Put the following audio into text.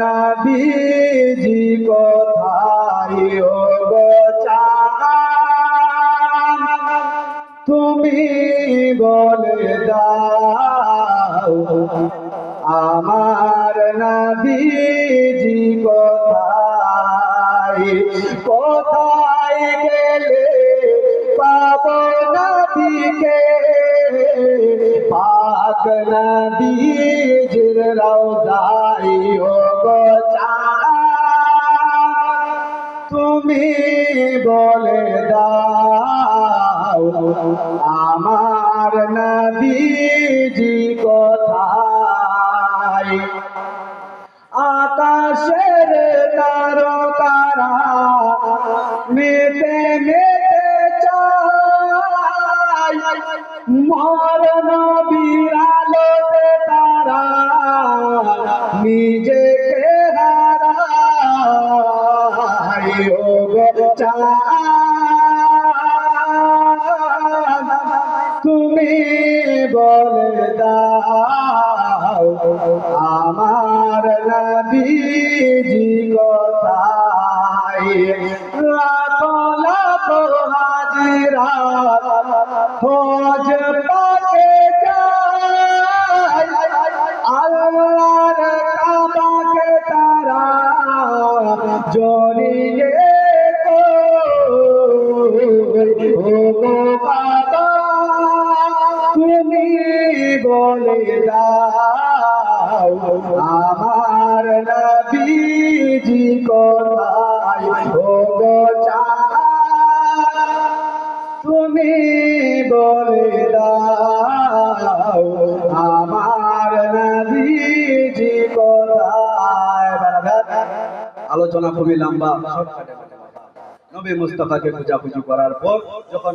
নবীজি কোথায় গো চাঁদ তুমি বলে দাও আমার নবীজি কোথায় কোথায় গেলে পাবো নবীকে পাক নবীজির রওজায় ও গো চাঁদ তুমি বলে দাও আমার নবীজি কোথায় আকাশের তারকারা মেতে মেতে চায় মোর নবীর আলোতে তারা নিজেকে হারায় ও গো চাঁদ তুমি বলে দাও আমার নবীজি কোথায় লাখো লাখো হাজিরা হজ পাকে যায় আল্লাহর কাবাকে তারা জড়িয়ে ও বাবা তুমি বলে দাও আমার নবীজি কোথায় ও গো চাঁদ তুমি বলে দাও আমার নবীজি কোথায়। আলোচনা খুবই লম্বা। নবী মুস্তাফাকে পূজাপুজি করার পর যখন